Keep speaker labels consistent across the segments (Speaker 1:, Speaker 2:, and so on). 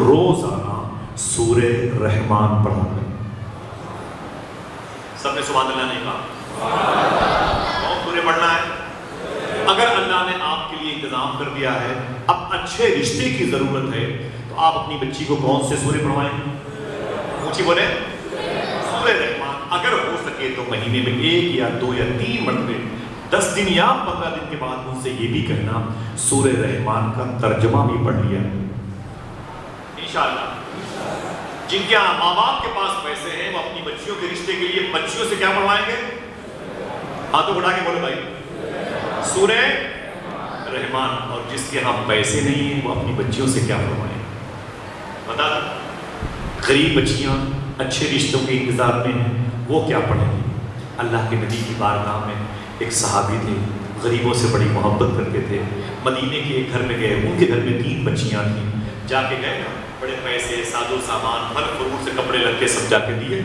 Speaker 1: روزانہ سورہ رحمان پڑھا کریں۔ سب نے سبحان اللہ نہیں کہا؟ کون سورہ پڑھنا ہے؟ اگر اللہ نے آپ کے لیے انتظام کر دیا ہے، اب اچھے رشتے کی ضرورت ہے، تو آپ اپنی بچی کو کون سے سورے پڑھوائیں؟ اونچی بولے، سورہ رحمان۔ اگر ہو سکے تو مہینے میں 1 یا 2 یا 3 مرتبہ 10 دن یا 15 دن کے بعد ان سے یہ بھی کہنا سورہ رحمان کا ترجمہ بھی پڑھ لیا انشاءاللہ۔ جن کے ماں باپ کے پاس پیسے ہیں وہ اپنی بچیوں کے رشتے کے لیے بچیوں سے کیا پڑھوائیں گے؟ ہاتھوں اٹھا کے بولو بھائی، سورہ رحمان۔ اور جس کے ہاں پیسے نہیں ہیں وہ اپنی بچیوں سے کیا پڑھوائیں؟ بتا دو، غریب بچیاں اچھے رشتوں کے انتظار میں ہیں، وہ کیا پڑھیں گی؟ اللہ کے نبی کی بارگاہ میں ایک صحابی تھے، غریبوں سے بڑی محبت کرتے تھے، مدینے کے ایک گھر میں گئے، ان کے گھر میں 3 بچیاں تھیں، جا کے گئے نا، بڑے پیسے، ساز و سامان، پھل فروٹ سے کپڑے لتے سب جا کے دیے۔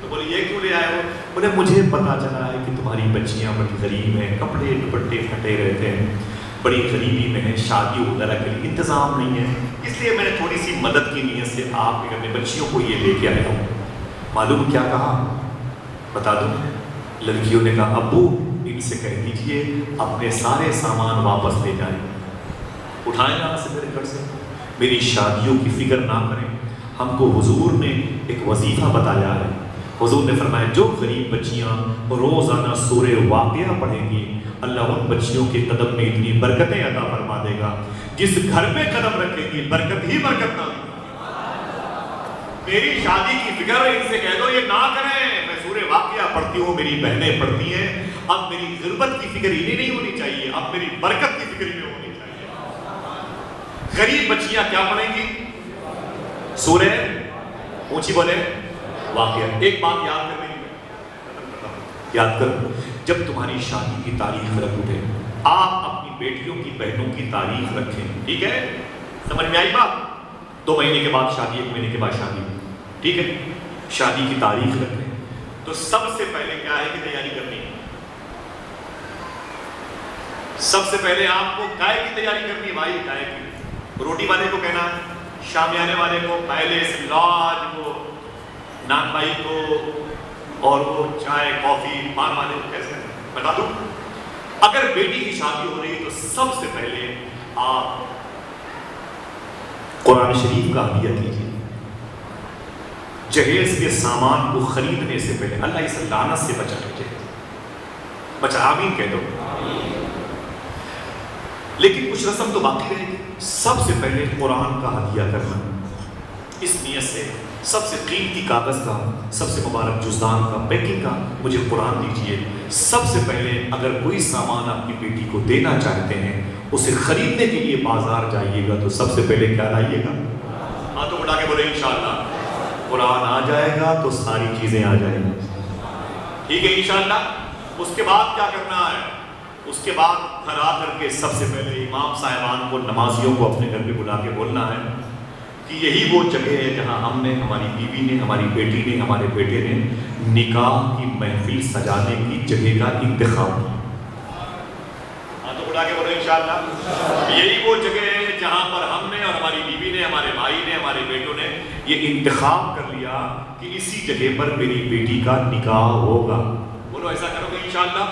Speaker 1: تو بولے یہ کیوں لے آئے ہو؟ بولے مجھے پتا چلا ہے کہ تمہاری بچیاں بڑی غریب ہیں، کپڑے دوپٹے پھٹے رہتے ہیں، بڑی غریبی میں ہیں، شادی وغیرہ کے لیے انتظام نہیں ہے، اس لیے میں نے تھوڑی سی مدد کی نیت سے آپ کے گھر میں بچیوں کو یہ لے کے آیا ہوں۔ معلوم کیا کہا؟ بتا دوں، لڑکیوں نے کہا ابو ان سے کہہ دیجئے اپنے سارے سامان واپس لے جائیں، اٹھائیں یہاں سے میرے گھر سے، میری شادیوں کی فکر نہ کریں۔ ہم کو حضور نے ایک وظیفہ بتایا ہے، حضور نے فرمایا جو غریب بچیاں روزانہ سورہ واقعہ پڑھیں گی اللہ ان بچیوں کے قدم میں اتنی برکتیں عطا فرما دے گا، جس گھر میں قدم رکھے گی برکت ہی برکت نہ ہوگی۔ میری شادی کی فکر ان سے کہہ دو یہ نہ کریں، میں سورہ واقعہ پڑھتی ہوں، میری بہنیں پڑھتی ہیں، اب میری غربت کی فکر انہیں نہیں ہونی چاہیے، اب میری برکت کی فکر انہیں ہونی چاہیے۔ غریب بچیاں کیا پڑھیں گی؟ سورہ اونچی بولے واقعہ۔ ایک بات یاد کر لیں، یاد کر، جب تمہاری شادی کی تاریخ رکھ اٹھے، آپ اپنی بیٹیوں کی بہنوں کی تاریخ رکھیں، ٹھیک ہے؟ سمجھ میں آئی بات؟ 2 مہینے کے بعد شادی، 1 مہینے کے بعد شادی، ٹھیک ہے؟ شادی کی تاریخ رکھیں تو سب سے پہلے کیا ہے کہ تیاری کرنی ہے؟ سب سے پہلے آپ کو گائے کی تیاری کرنی ہے بھائی، گائے کی۔ روٹی والے کو کہنا ہے، شامیانے والے کو، پہلے لاج کو، نان بھائی کو، اور وہ چائے کافی پان والے کو کیسے بتا دوں؟ اگر بیٹی کی شادی ہو رہی ہے تو سب سے پہلے آپ قرآن شریف کا ہدیہ کیجیے۔ جہیز کے سامان کو خریدنے سے پہلے اللہ اس لعنت سے بچا لیجیے، بچا، آمین کہہ دو۔ لیکن کچھ رسم تو باقی رہے گی۔ سب سے پہلے قرآن کا ہدیہ کرنا، اس نیت سے سب سے قیمتی کاغذ کا، سب سے مبارک جزدان کا، پیکنگ کا مجھے قرآن دیجیے۔ سب سے پہلے اگر کوئی سامان اپنی بیٹی کو دینا چاہتے ہیں، اسے خریدنے کے لیے بازار جائیے گا تو سب سے پہلے کیا لائیے گا؟ ہاتھوں اٹھا کے بولے انشاءاللہ قرآن آ جائے گا تو ساری چیزیں آ جائیں گی، ٹھیک ہے انشاءاللہ۔ اس کے بعد کیا کرنا ہے؟ اس کے بعد گھر آ کر کے سب سے پہلے امام صاحبان کو، نمازیوں کو اپنے گھر پہ بلا کے بولنا ہے کہ یہی وہ جگہ ہے جہاں ہم نے، ہماری بیوی نے، ہماری بیٹی نے، ہمارے بیٹے نے نکاح کی محفل سجانے کی جگہ کا انتخاب کیا۔ ہاں تو بلا کے بولو انشاءاللہ یہی وہ جگہ ہے جہاں پر ہم نے اور ہماری بیوی نے، ہمارے بھائی نے، ہمارے بیٹوں نے یہ انتخاب کر لیا کہ اسی جگہ پر میری بیٹی کا نکاح ہوگا۔ بولو ایسا کرو گے انشاءاللہ؟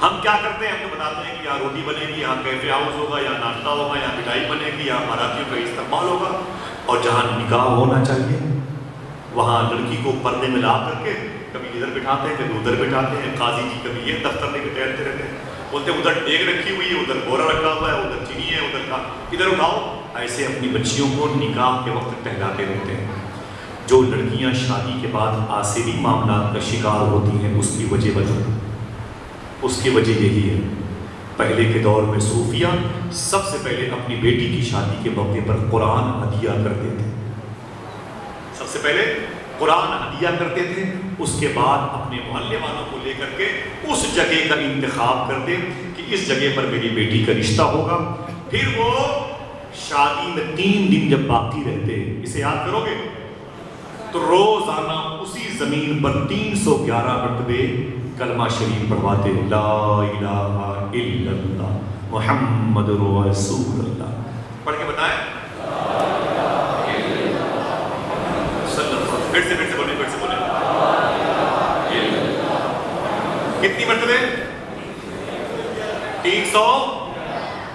Speaker 1: ہم کیا کرتے ہیں؟ ہم تو بتاتے ہیں کہ یہاں روٹی بنے گی، یہاں کیفے ہاؤس ہوگا، یہاں ناشتہ ہوگا، یہاں مٹھائی بنے گی، یہاں باراتیوں کا استقبال ہوگا، اور جہاں نکاح ہونا چاہیے وہاں لڑکی کو پردے میں لا کر کے کبھی ادھر بٹھاتے ہیں، کبھی ادھر بٹھاتے ہیں، قاضی جی کبھی یہ دفتر لے کے ٹہلتے رہتے ہیں، بولتے ہیں ادھر ڈیگ رکھی ہوئی ہے، ادھر بورا رکھا ہوا ہے، ادھر چینی ہے، ادھر کا ادھر اٹھاؤ۔ ایسے اپنی بچیوں کو نکاح کے وقت ٹہلاتے رہتے ہیں۔ جو لڑکیاں شادی کے بعد عاصری معاملات کا شکار ہوتی ہیں اس کی وجہ یہی ہے۔ پہلے کے دور میں صوفیہ سب سے پہلے اپنی بیٹی کی شادی کے موقع پر قرآن ہدیہ کرتے تھے، سب سے پہلے قرآن ہدیہ کرتے تھے، اس کے بعد اپنے محلے والوں کو لے کر کے اس جگہ کا انتخاب کرتے کہ اس جگہ پر میری بیٹی کا رشتہ ہوگا۔ پھر وہ شادی میں 3 دن جب باقی رہتے، اسے یاد کرو گے، تو روزانہ اسی زمین پر 311 مرتبے کلمہ شریف پڑھواتے، لا الہ الا اللہ محمد رسول اللہ، پڑھ کے بتائیں کتنی مرتبے؟ 300۔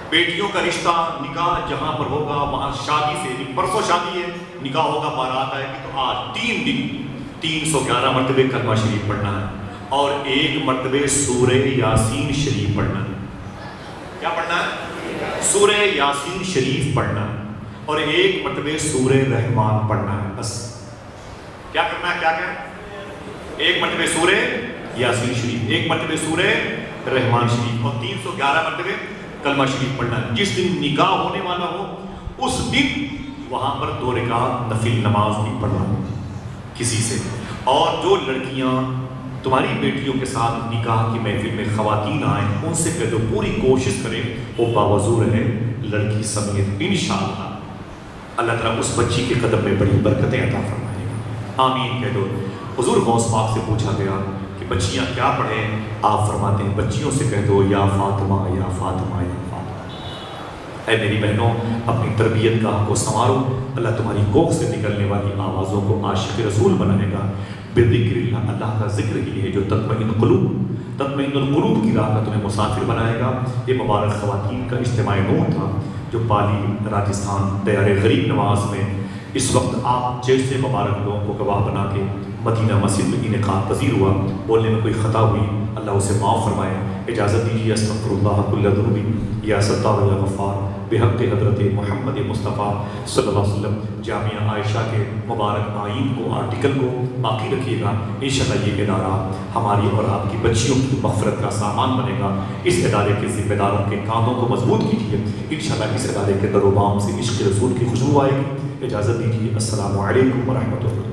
Speaker 1: بیٹیوں کا رشتہ نکاح جہاں پر ہوگا وہاں شادی سے، پرسوں شادی ہے، نکاح ہوگا، بارات آئے گی، تو آج 3 دن 311 مرتبے کلمہ شریف پڑھنا ہے، اور 1 مرتبے سورہ یاسین شریف پڑھنا ہے۔ کیا پڑھنا ہے؟ سورہ یاسین شریف پڑھنا ہے، اور 1 مرتبے سورہ رحمان پڑھنا ہے۔ بس کیا کرنا ہے؟ کیا 1 مرتبے سورہ یاسین شریف، 1 مرتبے سورہ رحمان شریف، اور 311 مرتبے کلمہ شریف پڑھنا ہے۔ جس دن نکاح ہونے والا ہو اس دن وہاں پر 2 رکعت نفل نماز نہیں پڑھنا کسی سے۔ اور جو لڑکیاں تمہاری بیٹیوں کے ساتھ نکاح کی محفل میں خواتین آئیں، ان سے کہہ دو پوری کوشش کریں وہ باوضو رہے لڑکی سمیت، انشاءاللہ اللہ تعالیٰ اس بچی کے قدم میں بڑی برکتیں عطا فرمائے گا۔ آمین کہہ دو۔ حضور غوث پاک سے پوچھا گیا کہ بچیاں کیا پڑھیں؟ آپ فرماتے ہیں بچیوں سے کہہ دو یا فاطمہ یا فاطمہ یا فاطمہ۔ اے میری بہنوں، اپنی تربیت گاہ کو سنوارو، اللہ تمہاری کوکھ سے نکلنے والی آوازوں کو عاشق رسول بنائے گا۔ بذکر اللہ، اللہ کا ذکر ہی ہے جو تطمئن القلوب کی راہ کا تمہیں مسافر بنائے گا۔ یہ مبارک خواتین کا اجتماع نور تھا جو پالی راجستھان دیار غریب نواز میں اس وقت آپ جیسے مبارک لوگوں کو گواہ بنا کے مدینہ مسجد میں انعقاد پذیر ہوا۔ بولنے میں کوئی خطا ہوئی اللہ اسے معاف فرمائے۔ اجازت دیجیے استغفر اللہ کل ذنوب یا ستار یا غفار بحق حضرت محمد مصطفیٰ صلی اللہ علیہ وسلم۔ جامعہ عائشہ کے مبارک آئین کو، آرٹیکل کو باقی رکھیے گا۔ انشاءاللہ یہ ادارہ ہماری اور آپ کی بچیوں کی مغفرت کا سامان بنے گا۔ اس ادارے کے ذمہ داروں کے کاندھوں کو مضبوط کیجیے، انشاءاللہ اس ادارے کے در و بام سے عشق رسول کی خوشبو آئے گی۔ اجازت دیجیے، السلام علیکم ورحمۃ اللہ۔